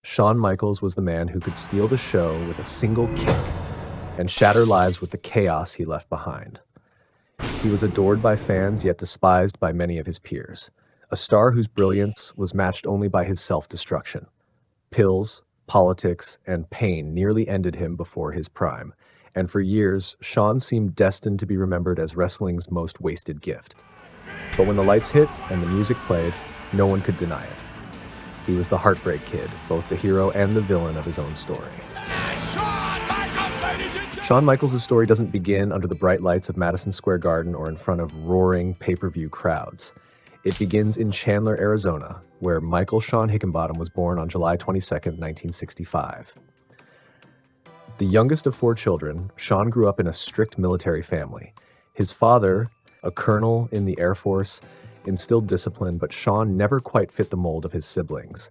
Shawn Michaels was the man who could steal the show with a single kick and shatter lives with the chaos he left behind. He was adored by fans, yet despised by many of his peers. A star whose brilliance was matched only by his self-destruction. Pills, politics, and pain nearly ended him before his prime, and for years, Shawn seemed destined to be remembered as wrestling's most wasted gift. But when the lights hit and the music played, no one could deny it. He was the Heartbreak Kid, both the hero and the villain of his own story. Shawn Michaels' story doesn't begin under the bright lights of Madison Square Garden or in front of roaring pay-per-view crowds. It begins in Chandler, Arizona, where Michael Shawn Hickenbottom was born on July 22, 1965. The youngest of 4 children, Shawn grew up in a strict military family. His father, a colonel in the Air Force, instilled discipline, but Shawn never quite fit the mold of his siblings.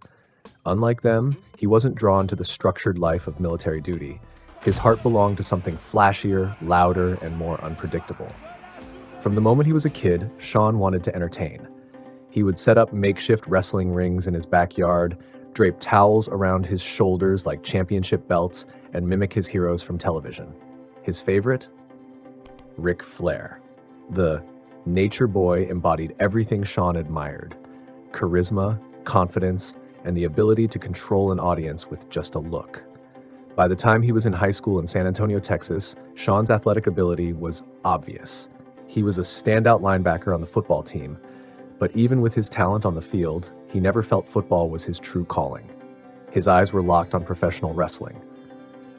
Unlike them, he wasn't drawn to the structured life of military duty. His heart belonged to something flashier, louder, and more unpredictable. From the moment he was a kid, Shawn wanted to entertain. He would set up makeshift wrestling rings in his backyard, drape towels around his shoulders like championship belts, and mimic his heroes from television. His favorite? Ric Flair. The nature boy embodied everything Shawn admired: charisma, confidence, and the ability to control an audience with just a look. By the time he was in high school in San Antonio, Texas, Shawn's athletic ability was obvious. He was a standout linebacker on the football team, but even with his talent on the field, he never felt football was his true calling. His eyes were locked on professional wrestling.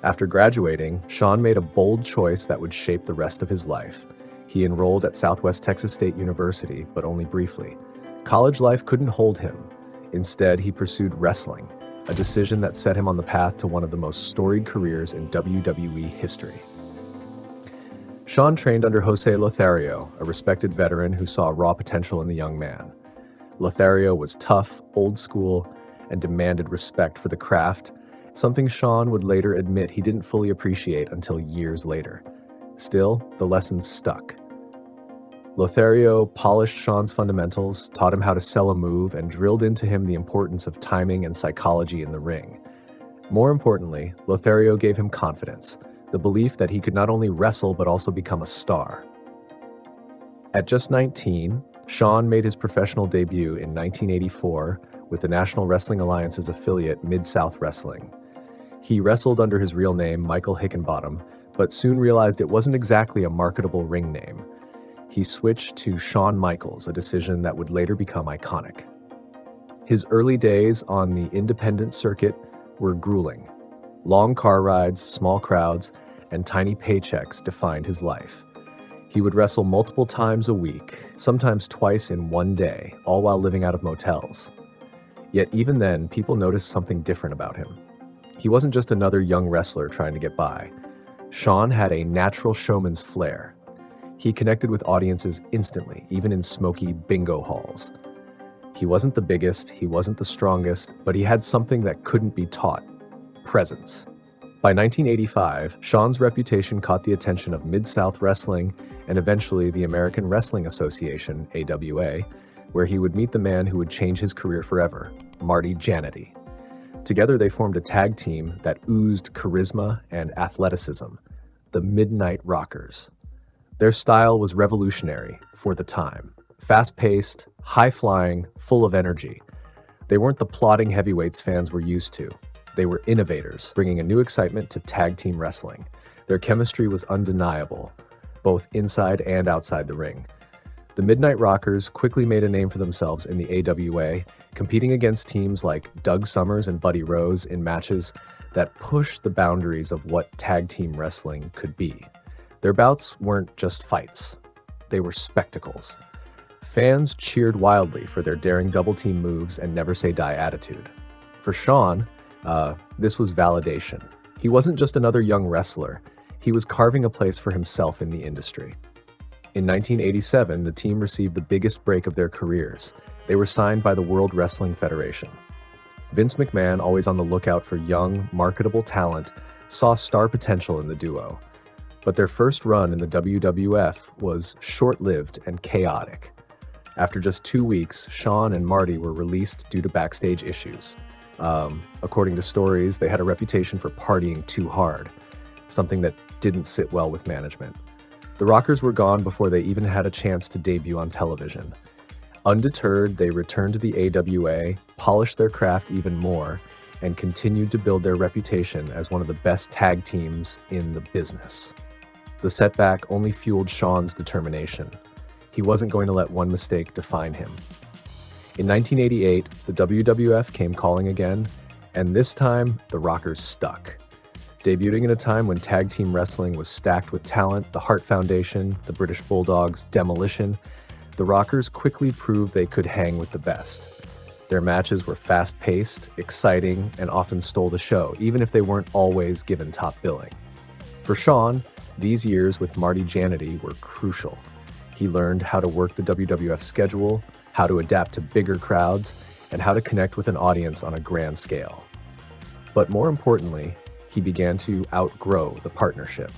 After graduating, Shawn made a bold choice that would shape the rest of his life. He enrolled at Southwest Texas State University, but only briefly. College life couldn't hold him. Instead, he pursued wrestling, a decision that set him on the path to one of the most storied careers in WWE history. Shawn trained under Jose Lothario, a respected veteran who saw raw potential in the young man. Lothario was tough, old school, and demanded respect for the craft, something Shawn would later admit he didn't fully appreciate until years later. Still, the lessons stuck. Lothario polished Shawn's fundamentals, taught him how to sell a move, and drilled into him the importance of timing and psychology in the ring. More importantly, Lothario gave him confidence, the belief that he could not only wrestle but also become a star. At just 19, Shawn made his professional debut in 1984 with the National Wrestling Alliance's affiliate Mid-South Wrestling. He wrestled under his real name, Michael Hickenbottom, but soon realized it wasn't exactly a marketable ring name. He switched to Shawn Michaels, a decision that would later become iconic. His early days on the independent circuit were grueling. Long car rides, small crowds, and tiny paychecks defined his life. He would wrestle multiple times a week, sometimes twice in one day, all while living out of motels. Yet even then, people noticed something different about him. He wasn't just another young wrestler trying to get by. Shawn had a natural showman's flair. He connected with audiences instantly, even in smoky bingo halls. He wasn't the biggest, he wasn't the strongest, but he had something that couldn't be taught: presence. By 1985, Shawn's reputation caught the attention of Mid-South Wrestling and eventually the American Wrestling Association, AWA, where he would meet the man who would change his career forever, Marty Jannetty. Together they formed a tag team that oozed charisma and athleticism, the Midnight Rockers. Their style was revolutionary for the time. Fast-paced, high-flying, full of energy. They weren't the plodding heavyweights fans were used to. They were innovators, bringing a new excitement to tag team wrestling. Their chemistry was undeniable, both inside and outside the ring. The Midnight Rockers quickly made a name for themselves in the AWA, competing against teams like Doug Summers and Buddy Rose in matches that pushed the boundaries of what tag team wrestling could be. Their bouts weren't just fights. They were spectacles. Fans cheered wildly for their daring double-team moves and never-say-die attitude. For Shawn, this was validation. He wasn't just another young wrestler. He was carving a place for himself in the industry. In 1987, the team received the biggest break of their careers. They were signed by the World Wrestling Federation. Vince McMahon, always on the lookout for young, marketable talent, saw star potential in the duo. But their first run in the WWF was short-lived and chaotic. After just 2 weeks, Shawn and Marty were released due to backstage issues. According to stories, they had a reputation for partying too hard, something that didn't sit well with management. The Rockers were gone before they even had a chance to debut on television. Undeterred, they returned to the AWA, polished their craft even more, and continued to build their reputation as one of the best tag teams in the business. The setback only fueled Shawn's determination. He wasn't going to let one mistake define him. In 1988, the WWF came calling again, and this time, the Rockers stuck. Debuting in a time when tag team wrestling was stacked with talent, the Hart Foundation, the British Bulldogs, Demolition, the Rockers quickly proved they could hang with the best. Their matches were fast-paced, exciting, and often stole the show, even if they weren't always given top billing. For Shawn, these years with Marty Jannetty were crucial. He learned how to work the WWF schedule, how to adapt to bigger crowds, and how to connect with an audience on a grand scale. But more importantly, he began to outgrow the partnership.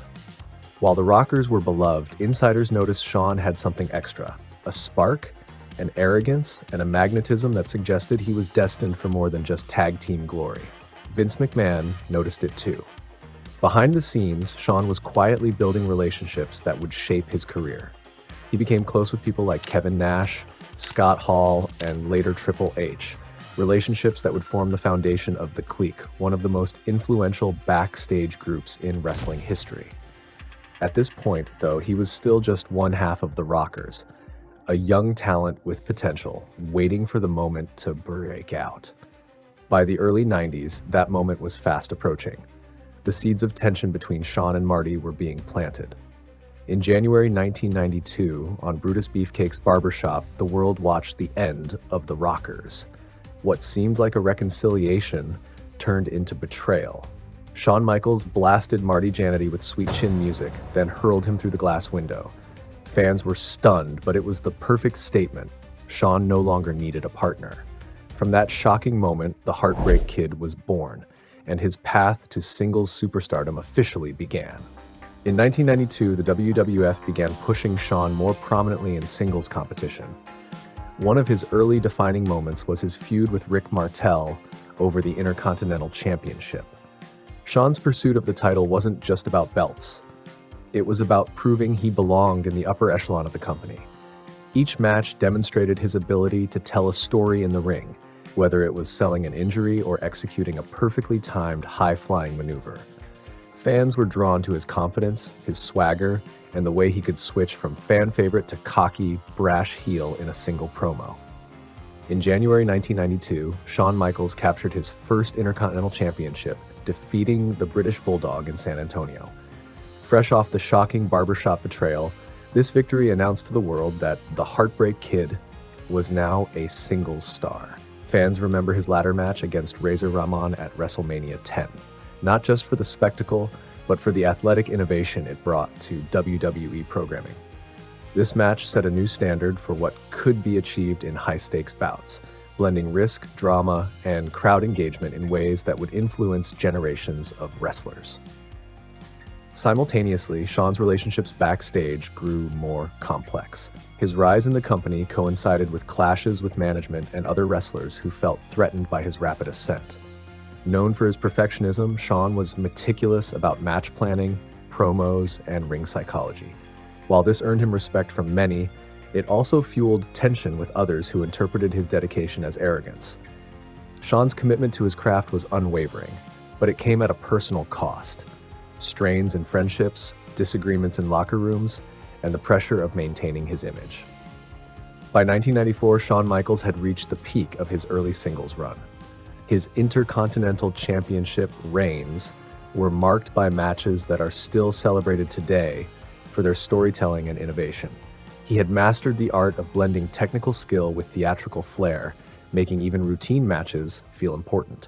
While the Rockers were beloved, insiders noticed Shawn had something extra, a spark, an arrogance, and a magnetism that suggested he was destined for more than just tag team glory. Vince McMahon noticed it too. Behind the scenes, Shawn was quietly building relationships that would shape his career. He became close with people like Kevin Nash, Scott Hall, and later Triple H, relationships that would form the foundation of The Clique, one of the most influential backstage groups in wrestling history. At this point, though, he was still just one half of the Rockers, a young talent with potential, waiting for the moment to break out. By the early 90s, that moment was fast approaching. The seeds of tension between Shawn and Marty were being planted. In January 1992, on Brutus Beefcake's barbershop, the world watched the end of the Rockers. What seemed like a reconciliation turned into betrayal. Shawn Michaels blasted Marty Jannetty with Sweet Chin music, then hurled him through the glass window. Fans were stunned, but it was the perfect statement. Shawn no longer needed a partner. From that shocking moment, the Heartbreak Kid was born, and his path to singles superstardom officially began. In 1992, the WWF began pushing Shawn more prominently in singles competition. One of his early defining moments was his feud with Rick Martel over the Intercontinental Championship. Shawn's pursuit of the title wasn't just about belts. It was about proving he belonged in the upper echelon of the company. Each match demonstrated his ability to tell a story in the ring, whether it was selling an injury or executing a perfectly timed high-flying maneuver. Fans were drawn to his confidence, his swagger, and the way he could switch from fan favorite to cocky, brash heel in a single promo. In January 1992, Shawn Michaels captured his first Intercontinental Championship, defeating the British Bulldog in San Antonio. Fresh off the shocking barbershop betrayal, this victory announced to the world that the Heartbreak Kid was now a singles star. Fans remember his ladder match against Razor Ramon at WrestleMania 10, not just for the spectacle, but for the athletic innovation it brought to WWE programming. This match set a new standard for what could be achieved in high-stakes bouts, blending risk, drama, and crowd engagement in ways that would influence generations of wrestlers. Simultaneously, Shawn's relationships backstage grew more complex. His rise in the company coincided with clashes with management and other wrestlers who felt threatened by his rapid ascent. Known for his perfectionism, Shawn was meticulous about match planning, promos, and ring psychology. While this earned him respect from many, it also fueled tension with others who interpreted his dedication as arrogance. Shawn's commitment to his craft was unwavering, but it came at a personal cost. Strains in friendships, disagreements in locker rooms, and the pressure of maintaining his image. By 1994, Shawn Michaels had reached the peak of his early singles run. His Intercontinental Championship reigns were marked by matches that are still celebrated today for their storytelling and innovation. He had mastered the art of blending technical skill with theatrical flair, making even routine matches feel important.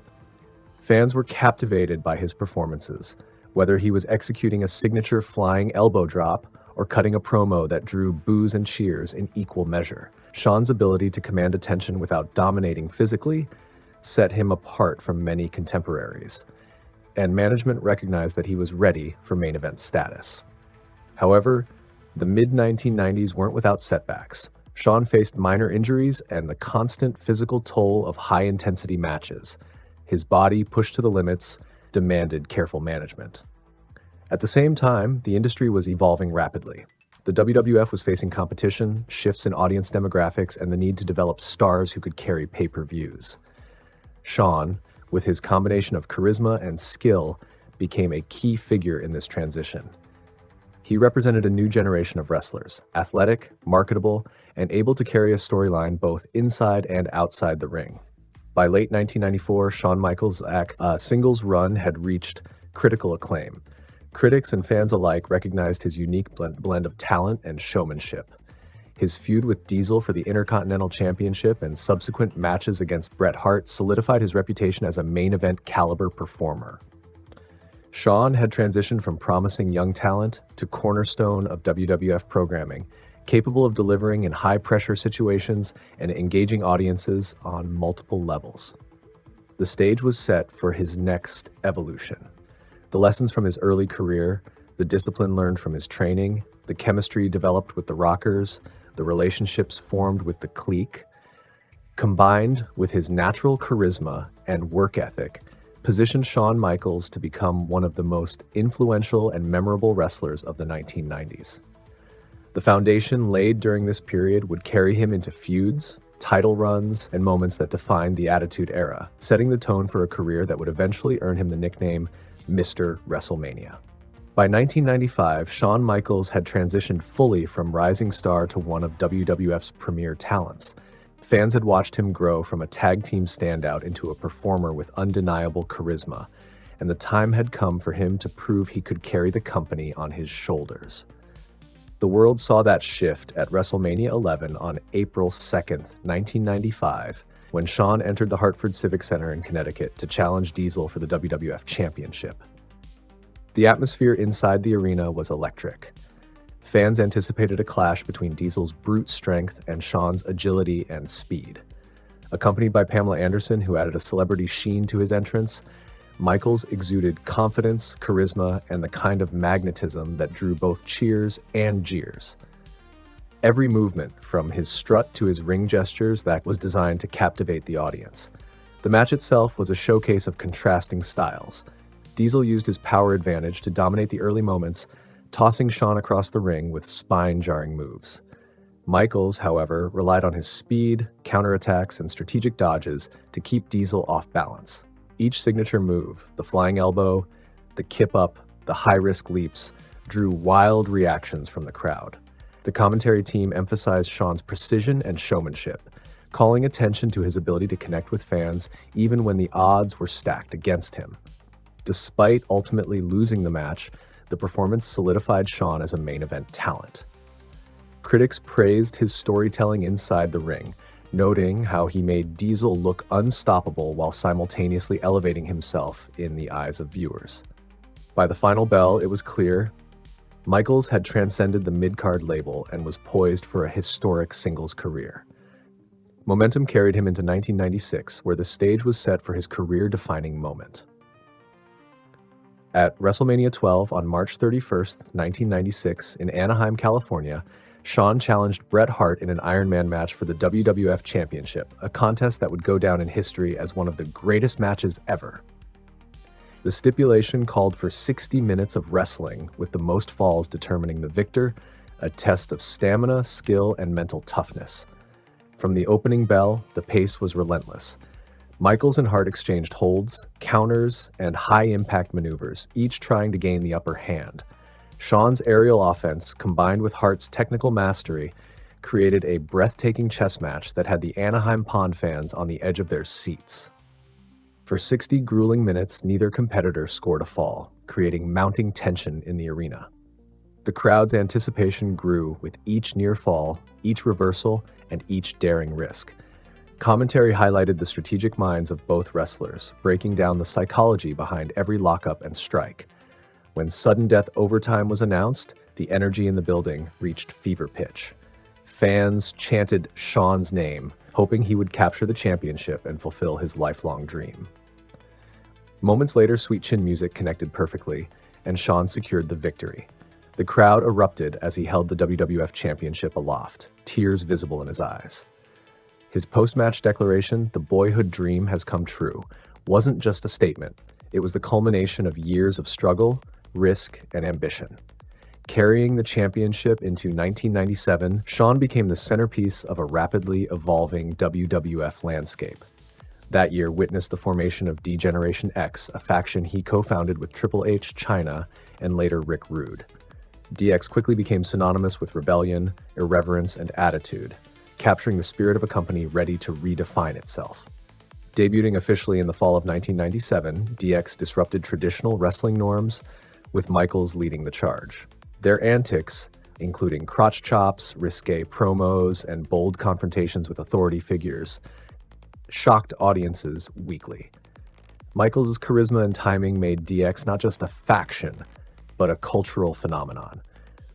Fans were captivated by his performances, whether he was executing a signature flying elbow drop or cutting a promo that drew boos and cheers in equal measure. Shawn's ability to command attention without dominating physically set him apart from many contemporaries, and management recognized that he was ready for main event status. However, the mid-1990s weren't without setbacks. Shawn faced minor injuries and the constant physical toll of high-intensity matches. His body, pushed to the limits, demanded careful management. At the same time, the industry was evolving rapidly. The WWF was facing competition, shifts in audience demographics, and the need to develop stars who could carry pay-per-views. Shawn, with his combination of charisma and skill, became a key figure in this transition. He represented a new generation of wrestlers, athletic, marketable, and able to carry a storyline both inside and outside the ring. By late 1994, Shawn Michaels' singles run had reached critical acclaim. Critics and fans alike recognized his unique blend of talent and showmanship. His feud with Diesel for the Intercontinental Championship and subsequent matches against Bret Hart solidified his reputation as a main event caliber performer. Shawn had transitioned from promising young talent to cornerstone of WWF programming, capable of delivering in high-pressure situations and engaging audiences on multiple levels. The stage was set for his next evolution. The lessons from his early career, the discipline learned from his training, the chemistry developed with the Rockers, the relationships formed with the clique, combined with his natural charisma and work ethic, positioned Shawn Michaels to become one of the most influential and memorable wrestlers of the 1990s. The foundation laid during this period would carry him into feuds, title runs, and moments that defined the Attitude Era, setting the tone for a career that would eventually earn him the nickname Mr. WrestleMania. By 1995, Shawn Michaels had transitioned fully from rising star to one of WWF's premier talents. Fans had watched him grow from a tag team standout into a performer with undeniable charisma, and the time had come for him to prove he could carry the company on his shoulders. The world saw that shift at WrestleMania 11 on April 2nd, 1995, when Shawn entered the Hartford Civic Center in Connecticut to challenge Diesel for the WWF Championship. The atmosphere inside the arena was electric. Fans anticipated a clash between Diesel's brute strength and Shawn's agility and speed. Accompanied by Pamela Anderson, who added a celebrity sheen to his entrance, Michaels exuded confidence, charisma, and the kind of magnetism that drew both cheers and jeers. Every movement, from his strut to his ring gestures, that was designed to captivate the audience. The match itself was a showcase of contrasting styles. Diesel used his power advantage to dominate the early moments, tossing Shawn across the ring with spine-jarring moves. Michaels, however, relied on his speed, counterattacks, and strategic dodges to keep Diesel off balance. Each signature move, the flying elbow, the kip-up, the high-risk leaps, drew wild reactions from the crowd. The commentary team emphasized Shawn's precision and showmanship, calling attention to his ability to connect with fans even when the odds were stacked against him. Despite ultimately losing the match, the performance solidified Shawn as a main event talent. Critics praised his storytelling inside the ring, noting how he made Diesel look unstoppable while simultaneously elevating himself in the eyes of viewers. By the final bell, it was clear Michaels had transcended the mid-card label and was poised for a historic singles career. Momentum carried him into 1996, where the stage was set for his career-defining moment. At WrestleMania 12 on March 31st, 1996, in Anaheim, California, Shawn challenged Bret Hart in an Iron Man match for the WWF Championship, a contest that would go down in history as one of the greatest matches ever. The stipulation called for 60 minutes of wrestling, with the most falls determining the victor, a test of stamina, skill, and mental toughness. From the opening bell, the pace was relentless. Michaels and Hart exchanged holds, counters, and high-impact maneuvers, each trying to gain the upper hand. Shawn's aerial offense, combined with Hart's technical mastery, created a breathtaking chess match that had the Anaheim Pond fans on the edge of their seats. For 60 grueling minutes, neither competitor scored a fall, creating mounting tension in the arena. The crowd's anticipation grew with each near fall, each reversal, and each daring risk. Commentary highlighted the strategic minds of both wrestlers, breaking down the psychology behind every lockup and strike. When sudden death overtime was announced, the energy in the building reached fever pitch. Fans chanted Shawn's name, hoping he would capture the championship and fulfill his lifelong dream. Moments later, Sweet Chin music connected perfectly, and Shawn secured the victory. The crowd erupted as he held the WWF Championship aloft, tears visible in his eyes. His post-match declaration, "The boyhood dream has come true," wasn't just a statement. It was the culmination of years of struggle, risk, and ambition. Carrying the championship into 1997, Shawn became the centerpiece of a rapidly evolving WWF landscape. That year witnessed the formation of D-Generation X, a faction he co-founded with Triple H, Chyna, and later Rick Rude. DX quickly became synonymous with rebellion, irreverence, and attitude, capturing the spirit of a company ready to redefine itself. Debuting officially in the fall of 1997, DX disrupted traditional wrestling norms, with Michaels leading the charge. Their antics, including crotch chops, risque promos, and bold confrontations with authority figures, shocked audiences weekly. Michaels' charisma and timing made DX not just a faction, but a cultural phenomenon.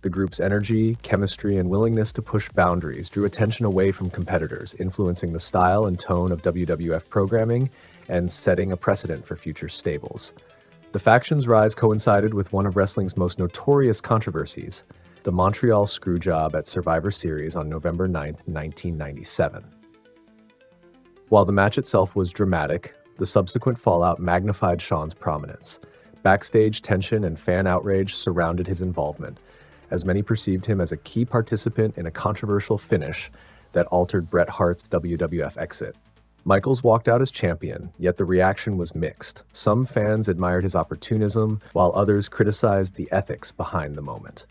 The group's energy, chemistry, and willingness to push boundaries drew attention away from competitors, influencing the style and tone of WWF programming and setting a precedent for future stables. The faction's rise coincided with one of wrestling's most notorious controversies, the Montreal Screwjob at Survivor Series on November 9, 1997. While the match itself was dramatic, the subsequent fallout magnified Shawn's prominence. Backstage tension and fan outrage surrounded his involvement, as many perceived him as a key participant in a controversial finish that altered Bret Hart's WWF exit. Michaels walked out as champion, yet the reaction was mixed. Some fans admired his opportunism, while others criticized the ethics behind the moment.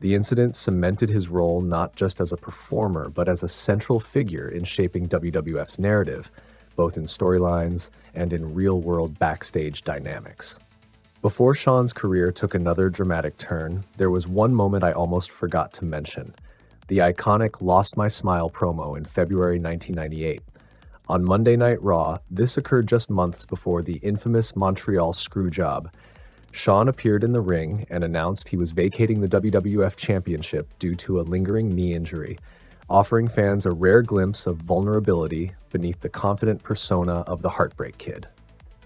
The incident cemented his role not just as a performer, but as a central figure in shaping WWF's narrative, both in storylines and in real-world backstage dynamics. Before Shawn's career took another dramatic turn, there was one moment I almost forgot to mention: the iconic Lost My Smile promo in February 1998. On Monday Night Raw, this occurred just months before the infamous Montreal Screwjob. Shawn appeared in the ring and announced he was vacating the WWF Championship due to a lingering knee injury, offering fans a rare glimpse of vulnerability beneath the confident persona of the Heartbreak Kid.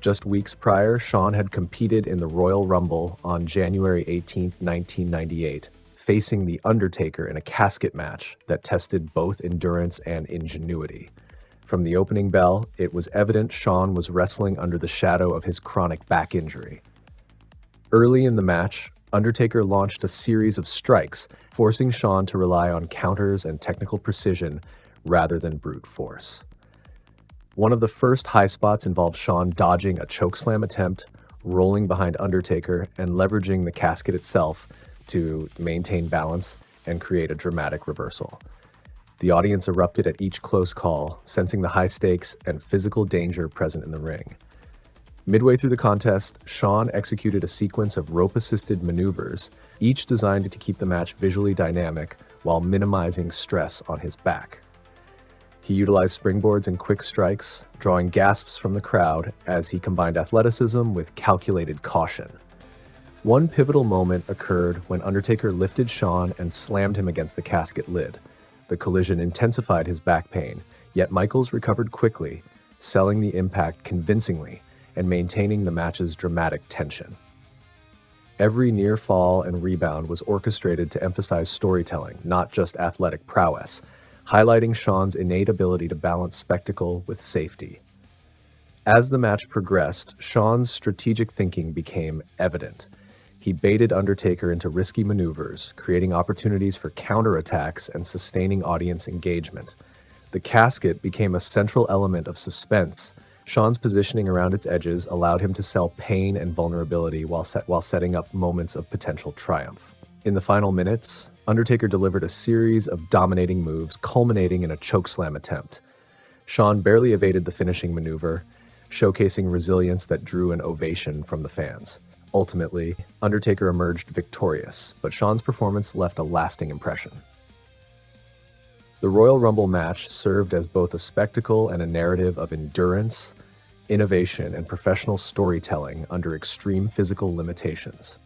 Just weeks prior, Shawn had competed in the Royal Rumble on January 18, 1998, facing The Undertaker in a casket match that tested both endurance and ingenuity. From the opening bell, it was evident Shawn was wrestling under the shadow of his chronic back injury. Early in the match, Undertaker launched a series of strikes, forcing Shawn to rely on counters and technical precision rather than brute force. One of the first high spots involved Shawn dodging a chokeslam attempt, rolling behind Undertaker, and leveraging the casket itself to maintain balance and create a dramatic reversal. The audience erupted at each close call, sensing the high stakes and physical danger present in the ring. Midway through the contest, Shawn executed a sequence of rope-assisted maneuvers, each designed to keep the match visually dynamic while minimizing stress on his back. He utilized springboards and quick strikes, drawing gasps from the crowd as he combined athleticism with calculated caution. One pivotal moment occurred when Undertaker lifted Shawn and slammed him against the casket lid. The collision intensified his back pain, yet Michaels recovered quickly, selling the impact convincingly and maintaining the match's dramatic tension. Every near fall and rebound was orchestrated to emphasize storytelling, not just athletic prowess, highlighting Shawn's innate ability to balance spectacle with safety. As the match progressed, Shawn's strategic thinking became evident. He baited Undertaker into risky maneuvers, creating opportunities for counterattacks and sustaining audience engagement. The casket became a central element of suspense. Shawn's positioning around its edges allowed him to sell pain and vulnerability while setting up moments of potential triumph. In the final minutes, Undertaker delivered a series of dominating moves, culminating in a chokeslam attempt. Shawn barely evaded the finishing maneuver, showcasing resilience that drew an ovation from the fans. Ultimately, Undertaker emerged victorious, but Shawn's performance left a lasting impression. The Royal Rumble match served as both a spectacle and a narrative of endurance, innovation, and professional storytelling under extreme physical limitations.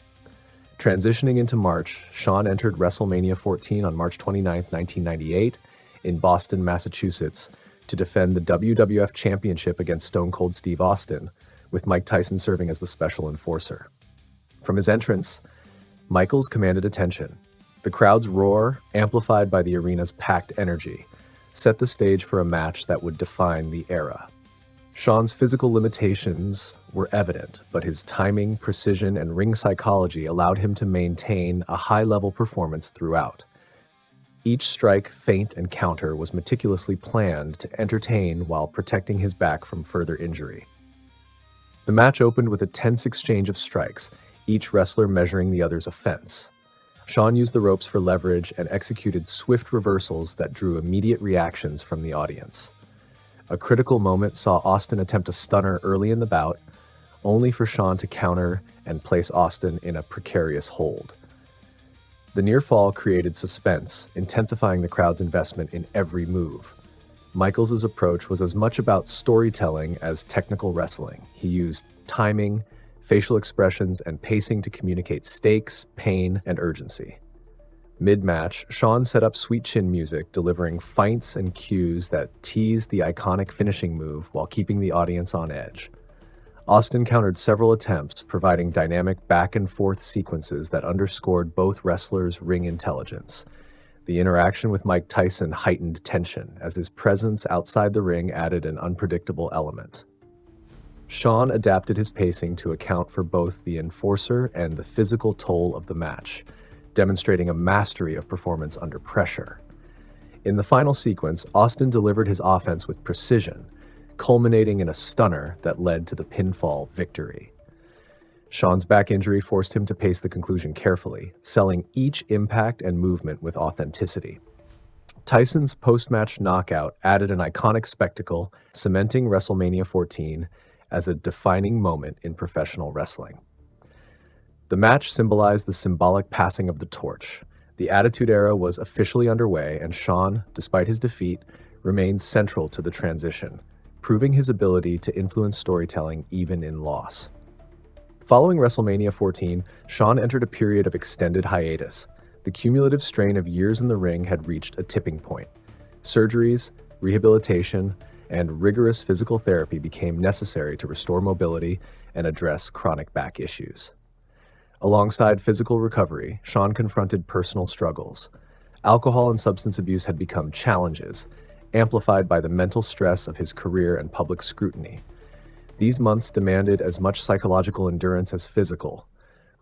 Transitioning into March, Shawn entered WrestleMania 14 on March 29, 1998, in Boston, Massachusetts, to defend the WWF Championship against Stone Cold Steve Austin, with Mike Tyson serving as the special enforcer. From his entrance, Michaels commanded attention. The crowd's roar, amplified by the arena's packed energy, set the stage for a match that would define the era. Shawn's physical limitations were evident, but his timing, precision, and ring psychology allowed him to maintain a high-level performance throughout. Each strike, feint, and counter was meticulously planned to entertain while protecting his back from further injury. The match opened with a tense exchange of strikes, each wrestler measuring the other's offense. Shawn used the ropes for leverage and executed swift reversals that drew immediate reactions from the audience. A critical moment saw Austin attempt a stunner early in the bout, only for Shawn to counter and place Austin in a precarious hold. The near fall created suspense, intensifying the crowd's investment in every move. Michaels' approach was as much about storytelling as technical wrestling. He used timing, facial expressions, and pacing to communicate stakes, pain, and urgency. Mid-match, Shawn set up sweet chin music, delivering feints and cues that teased the iconic finishing move while keeping the audience on edge. Austin countered several attempts, providing dynamic back-and-forth sequences that underscored both wrestlers' ring intelligence. The interaction with Mike Tyson heightened tension, as his presence outside the ring added an unpredictable element. Shawn adapted his pacing to account for both the enforcer and the physical toll of the match, demonstrating a mastery of performance under pressure. In the final sequence, Austin delivered his offense with precision, culminating in a stunner that led to the pinfall victory. Shawn's back injury forced him to pace the conclusion carefully, selling each impact and movement with authenticity. Tyson's post-match knockout added an iconic spectacle, cementing WrestleMania 14 as a defining moment in professional wrestling. The match symbolized the symbolic passing of the torch. The Attitude Era was officially underway, and Shawn, despite his defeat, remained central to the transition, proving his ability to influence storytelling even in loss. Following WrestleMania 14, Shawn entered a period of extended hiatus. The cumulative strain of years in the ring had reached a tipping point. Surgeries, rehabilitation, and rigorous physical therapy became necessary to restore mobility and address chronic back issues. Alongside physical recovery, Shawn confronted personal struggles. Alcohol and substance abuse had become challenges, amplified by the mental stress of his career and public scrutiny. These months demanded as much psychological endurance as physical,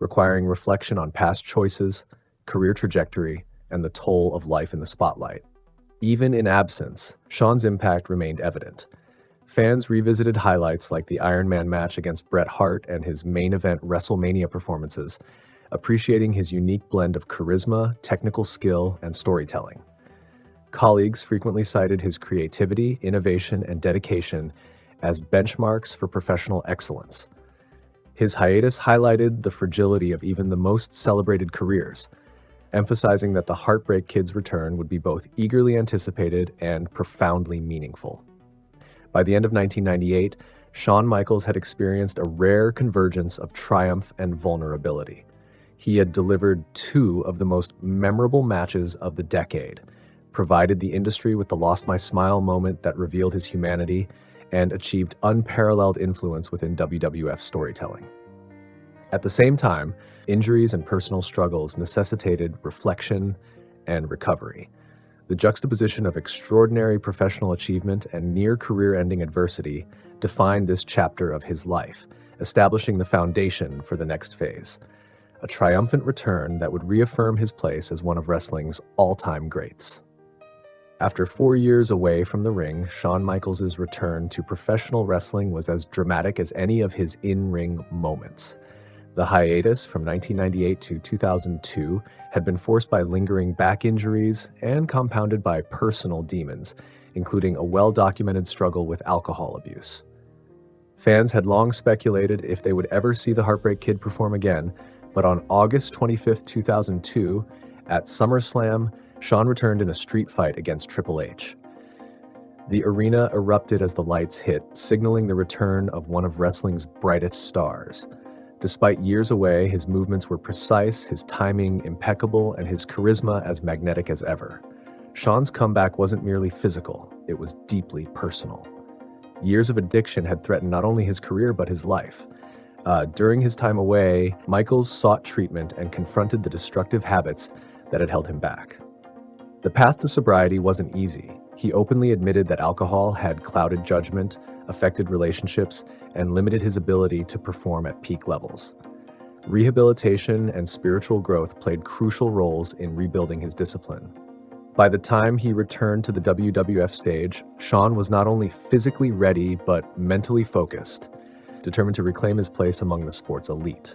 requiring reflection on past choices, career trajectory, and the toll of life in the spotlight. Even in absence, Shawn's impact remained evident. Fans revisited highlights like the Iron Man match against Bret Hart and his main event WrestleMania performances, appreciating his unique blend of charisma, technical skill, and storytelling. Colleagues frequently cited his creativity, innovation, and dedication as benchmarks for professional excellence. His hiatus highlighted the fragility of even the most celebrated careers, emphasizing that the Heartbreak Kid's return would be both eagerly anticipated and profoundly meaningful. By the end of 1998, Shawn Michaels had experienced a rare convergence of triumph and vulnerability. He had delivered two of the most memorable matches of the decade, provided the industry with the Lost My Smile moment that revealed his humanity, and achieved unparalleled influence within WWF storytelling. At the same time, injuries and personal struggles necessitated reflection and recovery. The juxtaposition of extraordinary professional achievement and near career-ending adversity defined this chapter of his life, establishing the foundation for the next phase, a triumphant return that would reaffirm his place as one of wrestling's all-time greats. After 4 years away from the ring, Shawn Michaels' return to professional wrestling was as dramatic as any of his in-ring moments. The hiatus from 1998 to 2002 had been forced by lingering back injuries and compounded by personal demons, including a well-documented struggle with alcohol abuse. Fans had long speculated if they would ever see the Heartbreak Kid perform again, but on August 25, 2002, at SummerSlam, Shawn returned in a street fight against Triple H. The arena erupted as the lights hit, signaling the return of one of wrestling's brightest stars. Despite years away, his movements were precise, his timing impeccable, and his charisma as magnetic as ever. Shawn's comeback wasn't merely physical, it was deeply personal. Years of addiction had threatened not only his career but his life. During his time away, Michaels sought treatment and confronted the destructive habits that had held him back. The path to sobriety wasn't easy. He openly admitted that alcohol had clouded judgment, affected relationships, and limited his ability to perform at peak levels. Rehabilitation and spiritual growth played crucial roles in rebuilding his discipline. By the time he returned to the WWF stage, Shawn was not only physically ready but mentally focused, determined to reclaim his place among the sport's elite.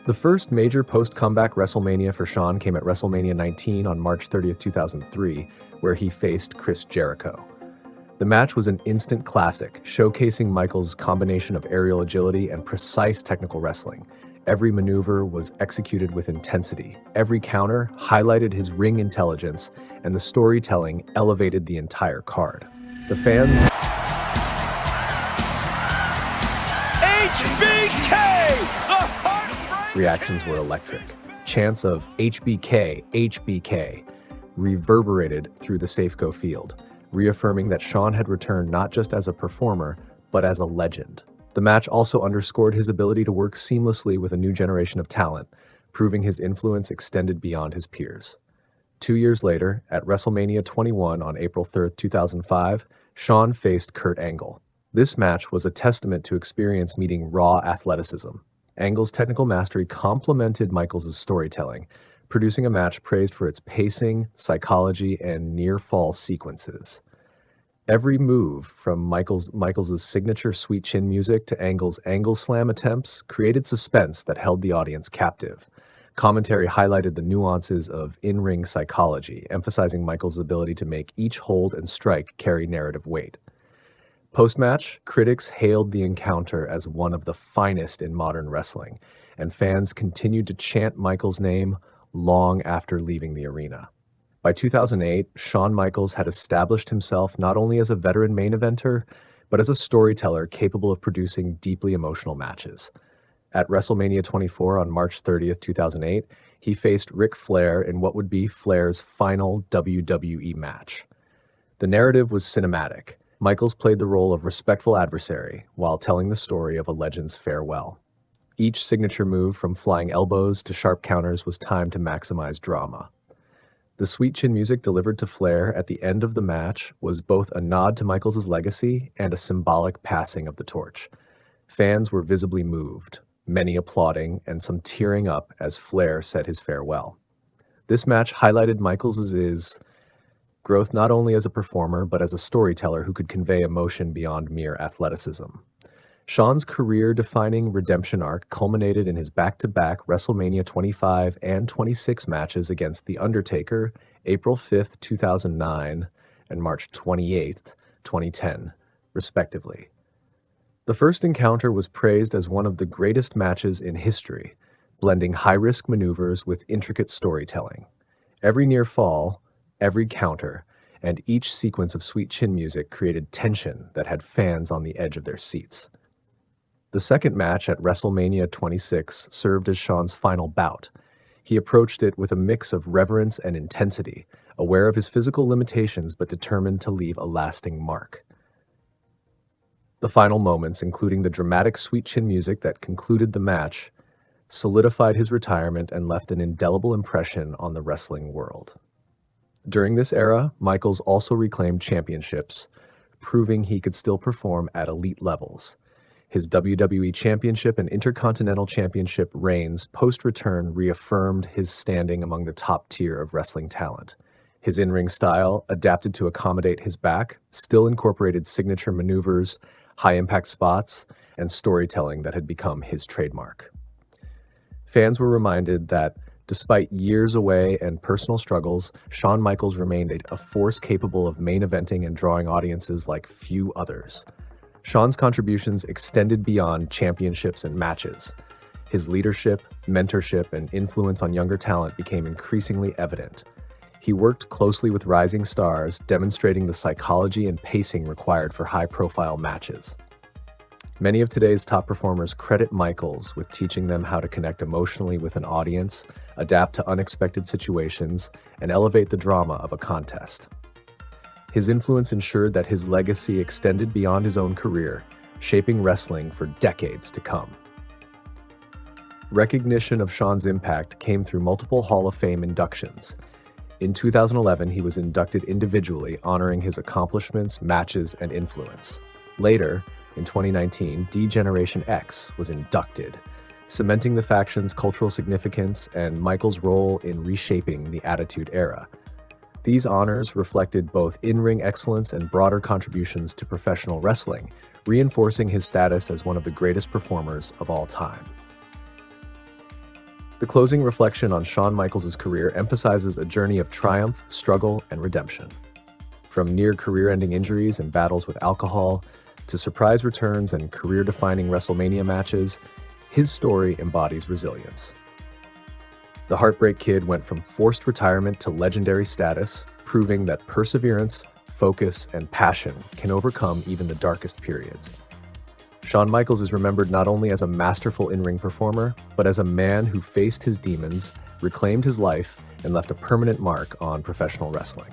The first major post-comeback WrestleMania for Shawn came at WrestleMania 19 on March 30th, 2003, where he faced Chris Jericho. The match was an instant classic, showcasing Michaels' combination of aerial agility and precise technical wrestling. Every maneuver was executed with intensity. Every counter highlighted his ring intelligence, and the storytelling elevated the entire card. The fans' reactions were electric. Chants of HBK, HBK reverberated through the Safeco field, reaffirming that Shawn had returned not just as a performer, but as a legend. The match also underscored his ability to work seamlessly with a new generation of talent, proving his influence extended beyond his peers. 2 years later, at WrestleMania 21 on April 3, 2005, Shawn faced Kurt Angle. This match was a testament to experience meeting raw athleticism. Angle's technical mastery complemented Michaels' storytelling, producing a match praised for its pacing, psychology, and near-fall sequences. Every move, from Michaels' signature sweet chin music to Angle's angle slam attempts, created suspense that held the audience captive. Commentary highlighted the nuances of in-ring psychology, emphasizing Michaels' ability to make each hold and strike carry narrative weight. Post-match, critics hailed the encounter as one of the finest in modern wrestling, and fans continued to chant Michaels' name long after leaving the arena. By 2008, Shawn Michaels had established himself not only as a veteran main eventer, but as a storyteller capable of producing deeply emotional matches. At WrestleMania 24 on March 30th, 2008, he faced Ric Flair in what would be Flair's final WWE match. The narrative was cinematic. Michaels played the role of respectful adversary while telling the story of a legend's farewell. Each signature move, from flying elbows to sharp counters, was timed to maximize drama. The sweet chin music delivered to Flair at the end of the match was both a nod to Michaels' legacy and a symbolic passing of the torch. Fans were visibly moved, many applauding and some tearing up as Flair said his farewell. This match highlighted Michaels' growth not only as a performer, but as a storyteller who could convey emotion beyond mere athleticism. Shawn's career-defining redemption arc culminated in his back-to-back WrestleMania 25 and 26 matches against The Undertaker, April 5th, 2009, and March 28th, 2010, respectively. The first encounter was praised as one of the greatest matches in history, blending high-risk maneuvers with intricate storytelling. Every near fall, every counter, and each sequence of sweet chin music created tension that had fans on the edge of their seats. The second match at WrestleMania 26 served as Shawn's final bout. He approached it with a mix of reverence and intensity, aware of his physical limitations but determined to leave a lasting mark. The final moments, including the dramatic sweet chin music that concluded the match, solidified his retirement and left an indelible impression on the wrestling world. During this era, Michaels also reclaimed championships, proving he could still perform at elite levels. His WWE Championship and Intercontinental Championship reigns post-return reaffirmed his standing among the top tier of wrestling talent. His in-ring style, adapted to accommodate his back, still incorporated signature maneuvers, high-impact spots, and storytelling that had become his trademark. Fans were reminded that, despite years away and personal struggles, Shawn Michaels remained a force capable of main eventing and drawing audiences like few others. Shawn's contributions extended beyond championships and matches. His leadership, mentorship, and influence on younger talent became increasingly evident. He worked closely with rising stars, demonstrating the psychology and pacing required for high-profile matches. Many of today's top performers credit Michaels with teaching them how to connect emotionally with an audience, adapt to unexpected situations, and elevate the drama of a contest. His influence ensured that his legacy extended beyond his own career, shaping wrestling for decades to come. Recognition of Shawn's impact came through multiple Hall of Fame inductions. In 2011, he was inducted individually, honoring his accomplishments, matches, and influence. Later, in 2019, D-Generation X was inducted, cementing the faction's cultural significance and Michaels' role in reshaping the Attitude Era. These honors reflected both in-ring excellence and broader contributions to professional wrestling, reinforcing his status as one of the greatest performers of all time. The closing reflection on Shawn Michaels' career emphasizes a journey of triumph, struggle, and redemption. From near career-ending injuries and battles with alcohol, to surprise returns and career-defining WrestleMania matches, his story embodies resilience. The Heartbreak Kid went from forced retirement to legendary status, proving that perseverance, focus, and passion can overcome even the darkest periods. Shawn Michaels is remembered not only as a masterful in-ring performer, but as a man who faced his demons, reclaimed his life, and left a permanent mark on professional wrestling.